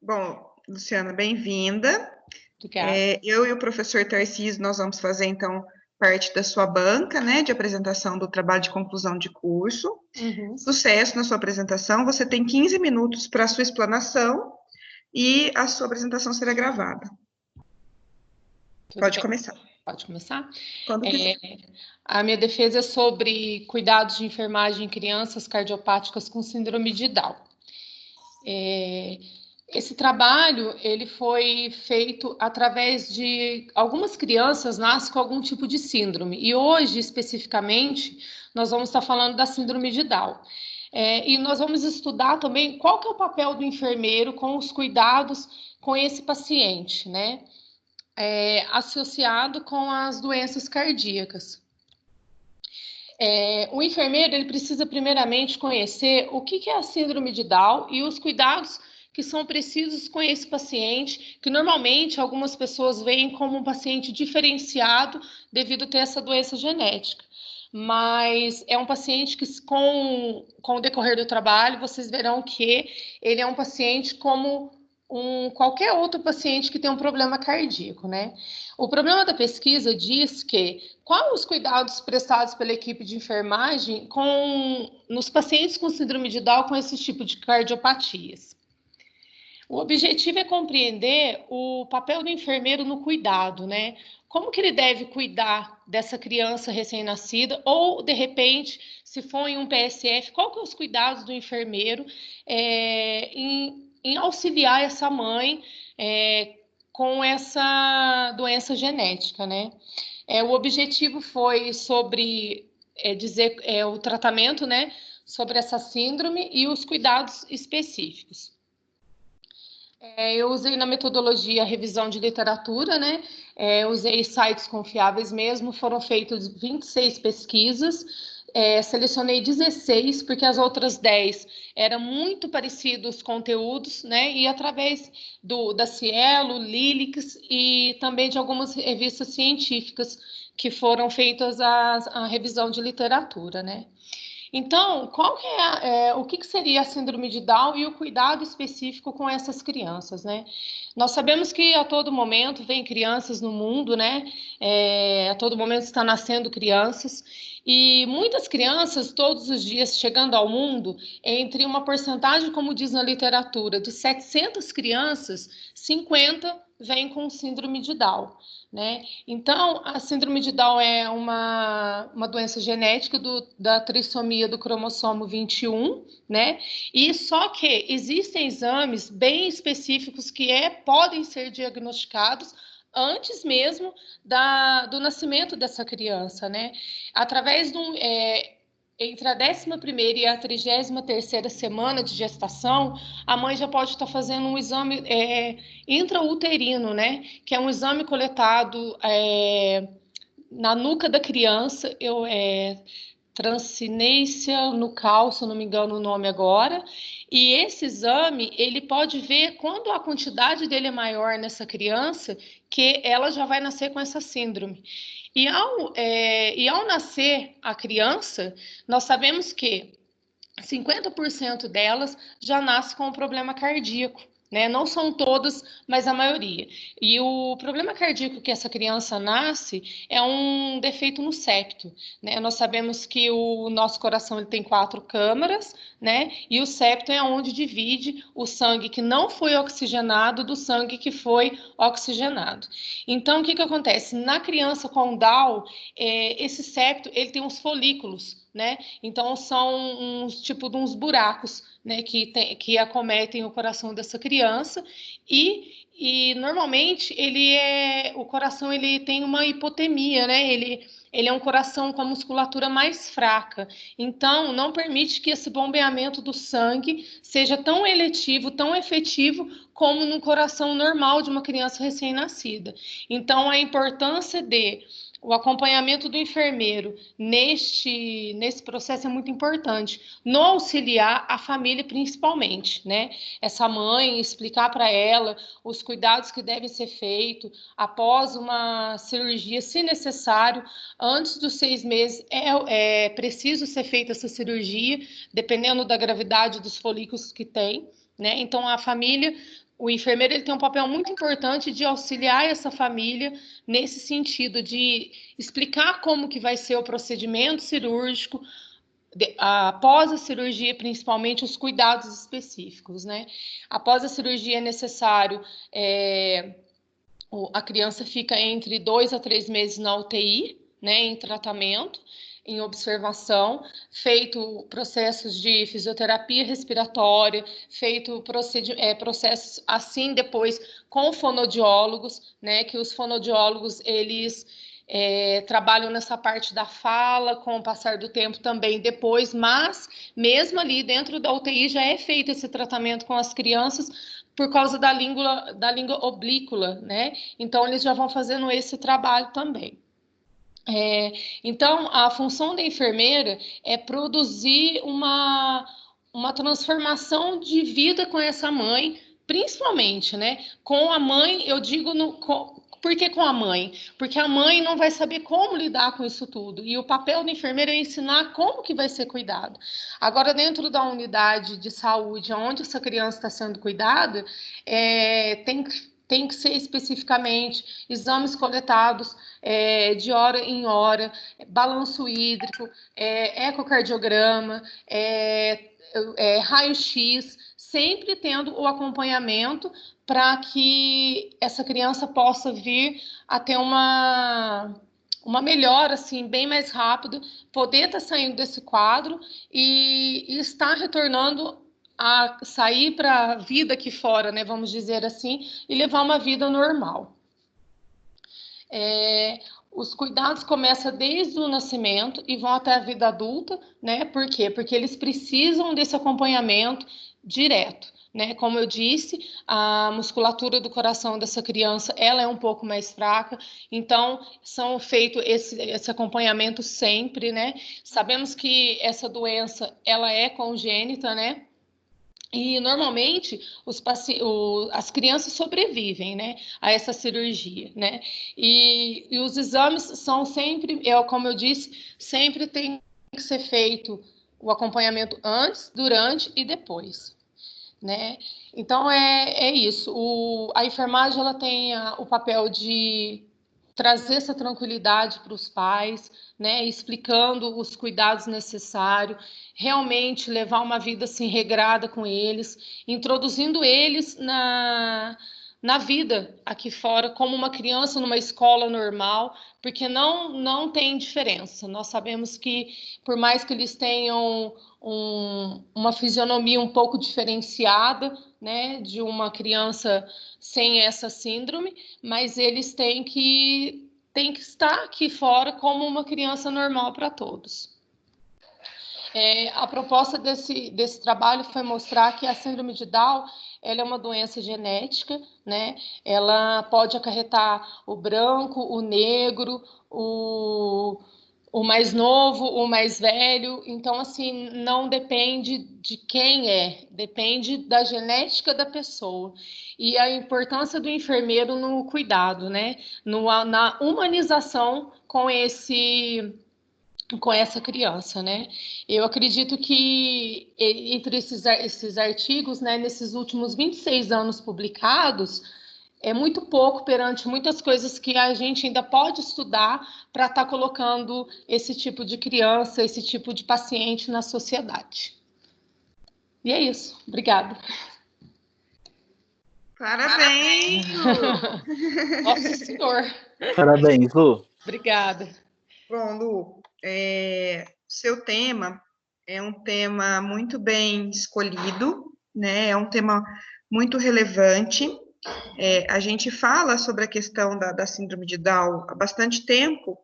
Bom, Luciana, bem-vinda. Obrigada. Eu e o professor Tarcísio, nós vamos fazer, então, parte da sua banca, né, de apresentação do trabalho de conclusão de curso. Sucesso na sua apresentação. Você tem 15 minutos para a sua explanação e a sua apresentação será gravada. Pode começar. Pode começar? Quando quiser. A minha defesa é sobre cuidados de enfermagem em crianças cardiopáticas com síndrome de Down. Esse trabalho ele foi feito através de algumas crianças nascem com algum tipo de síndrome. E hoje, especificamente, nós vamos estar falando da síndrome de Down. E nós vamos estudar também qual que é o papel do enfermeiro com os cuidados com esse paciente, né? Associado com as doenças cardíacas. O enfermeiro ele precisa primeiramente conhecer o que é a síndrome de Down e os cuidados que são precisos com esse paciente, que normalmente algumas pessoas veem como um paciente diferenciado devido a ter essa doença genética. Mas é um paciente que, com o decorrer do trabalho, vocês verão que ele é um paciente como qualquer outro paciente que tem um problema cardíaco, né? O problema da pesquisa diz que quais os cuidados prestados pela equipe de enfermagem nos pacientes com síndrome de Down com esse tipo de cardiopatias. O objetivo é compreender o papel do enfermeiro no cuidado, né? Como que ele deve cuidar dessa criança recém-nascida ou, de repente, se for em um PSF, qual que são os cuidados do enfermeiro em auxiliar essa mãe com essa doença genética, né? O objetivo foi sobre dizer o tratamento, né, sobre essa síndrome e os cuidados específicos. Eu usei na metodologia revisão de literatura, né? Usei sites confiáveis mesmo, foram feitas 26 pesquisas, selecionei 16, porque as outras 10 eram muito parecidos os conteúdos, né? E através da Cielo, Lilix e também de algumas revistas científicas que foram feitas a revisão de literatura, né? Então, o que seria a síndrome de Down e o cuidado específico com essas crianças, né? Nós sabemos que a todo momento vem crianças no mundo, né? A todo momento está nascendo crianças e muitas crianças todos os dias chegando ao mundo, entre uma porcentagem, como diz na literatura, de 700 crianças, 50 vêm com síndrome de Down. Né? Então, a síndrome de Down é uma doença genética da trissomia do cromossomo 21, né? E só que existem exames bem específicos que podem ser diagnosticados antes mesmo do nascimento dessa criança, né? Através entre a 11ª e a 33ª semana de gestação, a mãe já pode estar fazendo um exame intrauterino, né? Que é um exame coletado na nuca da criança, transinencia nucal, se eu não me engano o nome agora, e esse exame, ele pode ver quando a quantidade dele é maior nessa criança, que ela já vai nascer com essa síndrome. E ao nascer a criança, nós sabemos que 50% delas já nasce com um problema cardíaco, né? Não são todas, mas a maioria. E o problema cardíaco que essa criança nasce é um defeito no septo, né? Nós sabemos que o nosso coração ele tem 4 câmaras, né? E o septo é onde divide o sangue que não foi oxigenado do sangue que foi oxigenado. Então, o que acontece? Na criança com Down, esse septo ele tem uns folículos, né? Então, são uns buracos, né, que acometem o coração dessa criança e normalmente o coração ele tem uma hipotemia, né? Ele é um coração com a musculatura mais fraca, então não permite que esse bombeamento do sangue seja tão eletivo, tão efetivo como no coração normal de uma criança recém-nascida. Então, a importância o acompanhamento do enfermeiro nesse processo é muito importante, no auxiliar a família principalmente, né? Essa mãe, explicar para ela os cuidados que devem ser feitos após uma cirurgia, se necessário, antes dos 6 meses é preciso ser feita essa cirurgia, dependendo da gravidade dos folículos que tem, né? Então, a família, o enfermeiro, ele tem um papel muito importante de auxiliar essa família nesse sentido de explicar como que vai ser o procedimento cirúrgico, após a cirurgia, principalmente os cuidados específicos, né? Após a cirurgia é necessário, a criança fica entre 2 a 3 meses na UTI, né, em tratamento, em observação, feito processos de fisioterapia respiratória, feito processos assim depois com fonoaudiólogos, né, que os fonoaudiólogos, eles trabalham nessa parte da fala, com o passar do tempo também depois, mas mesmo ali dentro da UTI já é feito esse tratamento com as crianças por causa da língua oblíqua, né? Então, eles já vão fazendo esse trabalho também. Então, a função da enfermeira é produzir uma transformação de vida com essa mãe, principalmente, né? Com a mãe, eu digo, por que com a mãe? Porque a mãe não vai saber como lidar com isso tudo. E o papel do enfermeiro é ensinar como que vai ser cuidado. Agora, dentro da unidade de saúde, onde essa criança está sendo cuidada, tem que ser especificamente exames coletados de hora em hora, balanço hídrico, ecocardiograma, raio-x, sempre tendo o acompanhamento para que essa criança possa vir a ter uma melhora assim, bem mais rápido, poder estar saindo desse quadro e estar retornando a sair para a vida aqui fora, né, vamos dizer assim, e levar uma vida normal. Os cuidados começam desde o nascimento e vão até a vida adulta, né? Por quê? Porque eles precisam desse acompanhamento direto, né? Como eu disse, a musculatura do coração dessa criança, ela é um pouco mais fraca, então são feito esse acompanhamento sempre, né? Sabemos que essa doença, ela é congênita, né? E, normalmente, as crianças sobrevivem, né, a essa cirurgia, né? E os exames são sempre, como eu disse, sempre tem que ser feito o acompanhamento antes, durante e depois, né? Então, é isso. A enfermagem, ela tem o papel de trazer essa tranquilidade para os pais, né, explicando os cuidados necessários, realmente levar uma vida assim regrada com eles, introduzindo eles na vida aqui fora, como uma criança numa escola normal, porque não tem diferença. Nós sabemos que, por mais que eles tenham uma fisionomia um pouco diferenciada, né, de uma criança sem essa síndrome, mas eles têm que estar aqui fora como uma criança normal para todos. A proposta desse trabalho foi mostrar que a síndrome de Down, ela é uma doença genética, né? Ela pode acarretar o branco, o negro, o mais novo, o mais velho. Então, assim, não depende de quem depende da genética da pessoa. E a importância do enfermeiro no cuidado, né? Na humanização com essa criança, né? Eu acredito que entre esses artigos, né, nesses últimos 26 anos publicados, é muito pouco perante muitas coisas que a gente ainda pode estudar para estar colocando esse tipo de criança, esse tipo de paciente na sociedade. E é isso. Obrigada. Parabéns, Lu! Nossa Senhor! Parabéns, Lu. Obrigada. Bom, Lu, seu tema é um tema muito bem escolhido, né? É um tema muito relevante. A gente fala sobre a questão da síndrome de Down há bastante tempo,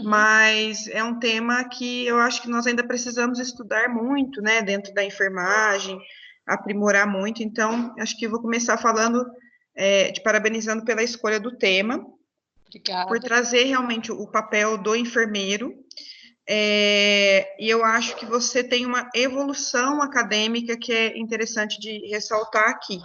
mas é um tema que eu acho que nós ainda precisamos estudar muito, né? Dentro da enfermagem, aprimorar muito. Então, acho que eu vou começar falando, te parabenizando pela escolha do tema. Obrigada. Por trazer realmente o papel do enfermeiro, e eu acho que você tem uma evolução acadêmica que é interessante de ressaltar aqui.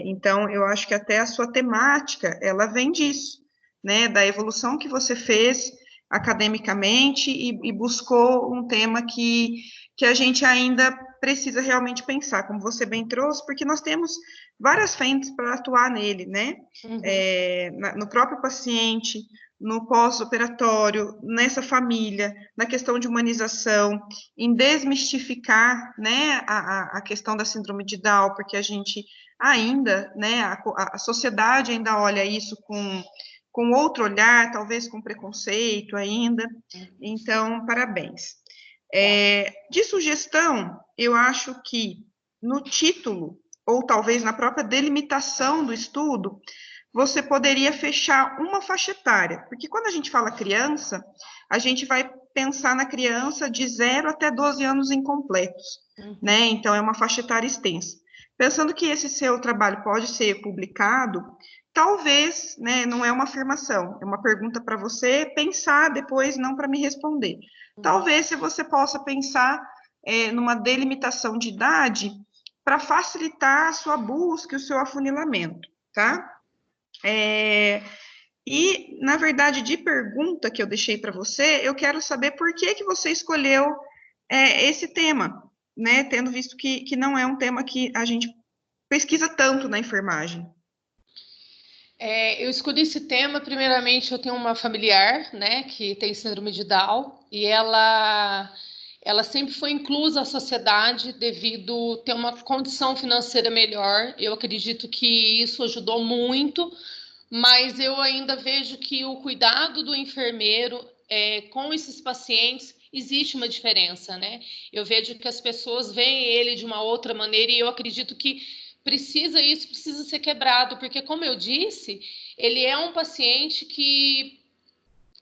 Então, eu acho que até a sua temática, ela vem disso, né, da evolução que você fez academicamente e buscou um tema que a gente ainda precisa realmente pensar, como você bem trouxe, porque nós temos várias frentes para atuar nele, né? No próprio paciente, no pós-operatório, nessa família, na questão de humanização, em desmistificar, né, a questão da síndrome de Down, porque a gente ainda, né, a sociedade ainda olha isso com outro olhar, talvez com preconceito ainda. Então, parabéns. De sugestão, eu acho que no título, ou talvez na própria delimitação do estudo, você poderia fechar uma faixa etária, porque quando a gente fala criança, a gente vai pensar na criança de 0 até 12 anos incompletos, né? Então, é uma faixa etária extensa. Pensando que esse seu trabalho pode ser publicado, talvez, né, não é uma afirmação, é uma pergunta para você pensar depois, não para me responder. Talvez se você possa pensar numa delimitação de idade para facilitar a sua busca e o seu afunilamento, tá? E, na verdade, de pergunta que eu deixei para você, eu quero saber por que você escolheu esse tema, né? Tendo visto que não é um tema que a gente pesquisa tanto na enfermagem. Eu escolhi esse tema, primeiramente, eu tenho uma familiar, né, que tem síndrome de Down, e ela sempre foi inclusa à sociedade devido ter uma condição financeira melhor. Eu acredito que isso ajudou muito, mas eu ainda vejo que o cuidado do enfermeiro com esses pacientes existe uma diferença, né? Eu vejo que as pessoas veem ele de uma outra maneira e eu acredito que isso precisa ser quebrado, porque, como eu disse, ele é um paciente que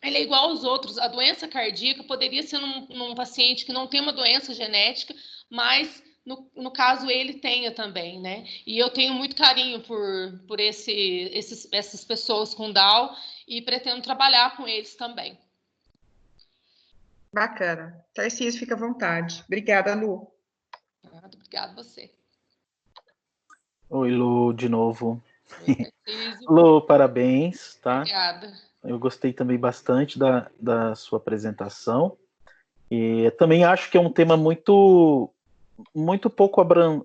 ele é igual aos outros. A doença cardíaca poderia ser num paciente que não tem uma doença genética, mas no caso ele tenha também, né? E eu tenho muito carinho por essas pessoas com Down e pretendo trabalhar com eles também. Bacana. Tarcísio, fica à vontade. Obrigada, Lu. Obrigada a você. Oi, Lu, de novo. Oi, Lu, parabéns, tá? Obrigada. Eu gostei também bastante da sua apresentação. E também acho que é um tema muito pouco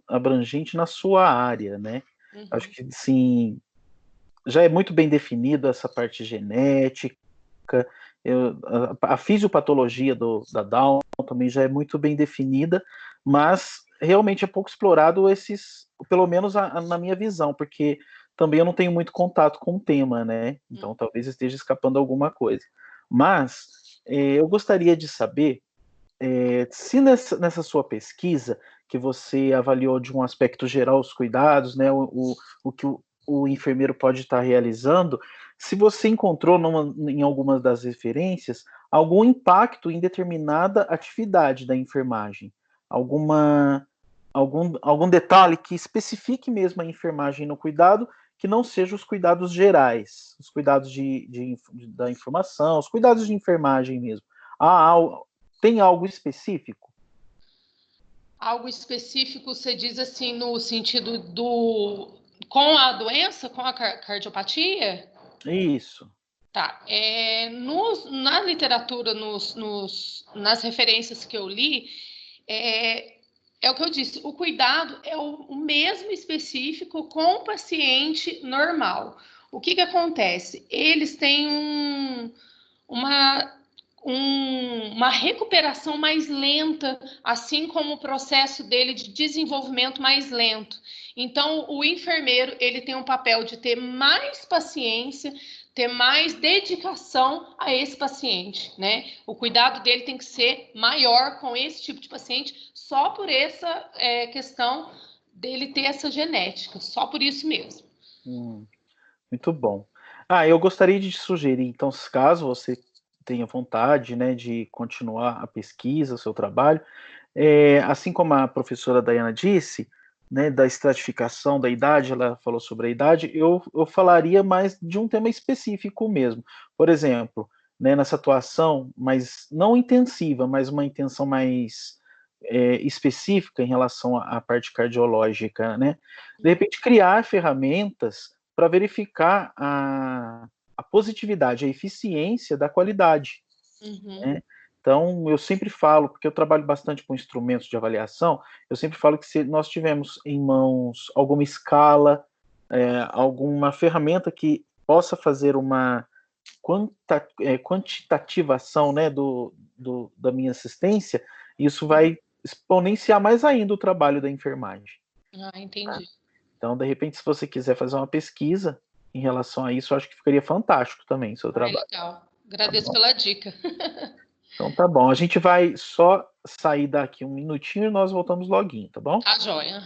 abrangente na sua área, né? Acho que, sim, já é muito bem definido essa parte genética. A fisiopatologia da Down também já é muito bem definida, mas realmente é pouco explorado pelo menos na minha visão, porque também eu não tenho muito contato com o tema, né? Então talvez esteja escapando alguma coisa. Mas eu gostaria de saber se nessa sua pesquisa, que você avaliou de um aspecto geral os cuidados, né, o que o enfermeiro pode estar realizando, se você encontrou em algumas das referências algum impacto em determinada atividade da enfermagem, algum detalhe que especifique mesmo a enfermagem no cuidado, que não seja os cuidados gerais, os cuidados da informação, os cuidados de enfermagem mesmo. Tem algo específico? Algo específico, você diz assim, no sentido com a doença, com a cardiopatia? Isso. Tá. Na literatura, nas referências que eu li, é o que eu disse, o cuidado é o mesmo específico com o paciente normal. O que acontece? Eles têm uma recuperação mais lenta, assim como o processo dele de desenvolvimento mais lento. Então, o enfermeiro ele tem um papel de ter mais paciência, ter mais dedicação a esse paciente, né? O cuidado dele tem que ser maior com esse tipo de paciente, só por essa questão dele ter essa genética, só por isso mesmo. Muito bom. Eu gostaria de sugerir, então, caso você tenha vontade, né, de continuar a pesquisa, o seu trabalho, assim como a professora Dayana disse, né, da estratificação da idade, ela falou sobre a idade, eu falaria mais de um tema específico mesmo. Por exemplo, né, nessa atuação, mas não intensiva, mas uma intenção mais específica em relação à parte cardiológica, né? De repente, criar ferramentas para verificar a positividade, a eficiência da qualidade. Né? Então, eu sempre falo, porque eu trabalho bastante com instrumentos de avaliação, eu sempre falo que se nós tivermos em mãos alguma escala, alguma ferramenta que possa fazer uma quantitativação, né, da minha assistência, isso vai exponenciar mais ainda o trabalho da enfermagem. Entendi. Então, de repente, se você quiser fazer uma pesquisa em relação a isso, eu acho que ficaria fantástico também o seu trabalho. Legal. Agradeço pela dica. Então tá bom. A gente vai só sair daqui um minutinho e nós voltamos loguinho, tá bom? Tá joia.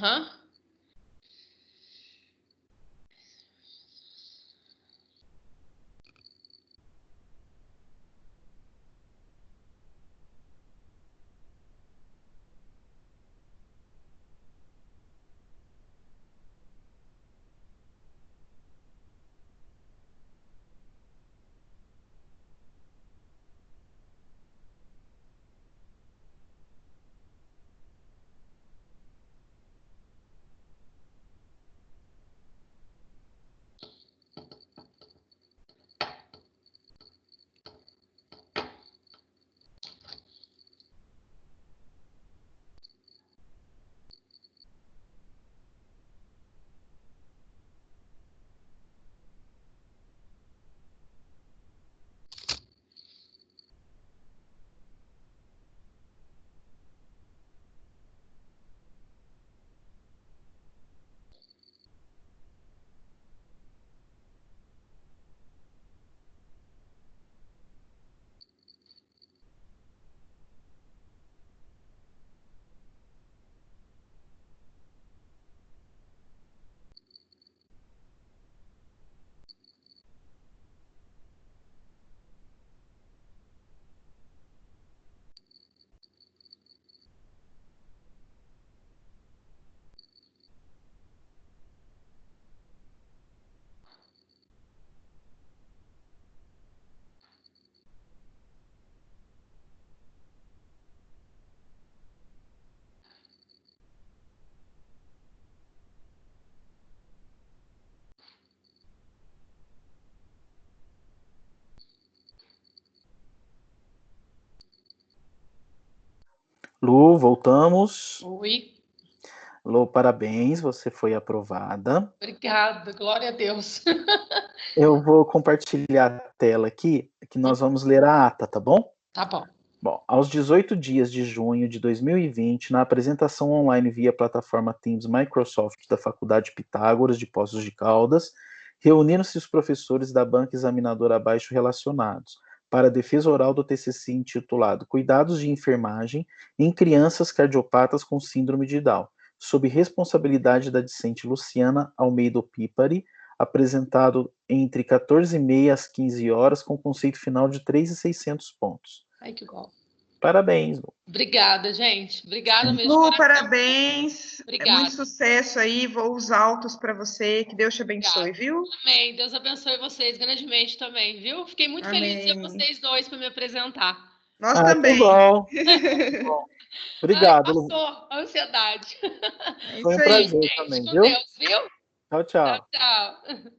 Lu, voltamos. Oi. Lu, parabéns, você foi aprovada. Obrigada, glória a Deus. Eu vou compartilhar a tela aqui, que nós vamos ler a ata, tá bom? Tá bom. Bom, aos 18 dias de junho de 2020, na apresentação online via plataforma Teams Microsoft da Faculdade Pitágoras de Poços de Caldas, reuniram-se os professores da banca examinadora abaixo relacionados para a defesa oral do TCC intitulado Cuidados de Enfermagem em Crianças Cardiopatas com Síndrome de Down, sob responsabilidade da discente Luciana Almeida Pipari, apresentado entre 14h30 às 15 horas, com conceito final de 3.600 pontos. Ai, que bom. Parabéns, Lu. Obrigada, gente. Obrigada mesmo. Lu, parabéns. Obrigada. Muito sucesso aí, voos altos para você. Que Deus te abençoe, viu? Amém. Deus abençoe vocês grandemente também, viu? Fiquei muito feliz de ter vocês dois para me apresentar. Nós também. Que bom. Bom. Obrigado, Lu. Passou a ansiedade. Foi um prazer também, com viu? Deus, viu? Tchau, tchau. Tchau, tchau.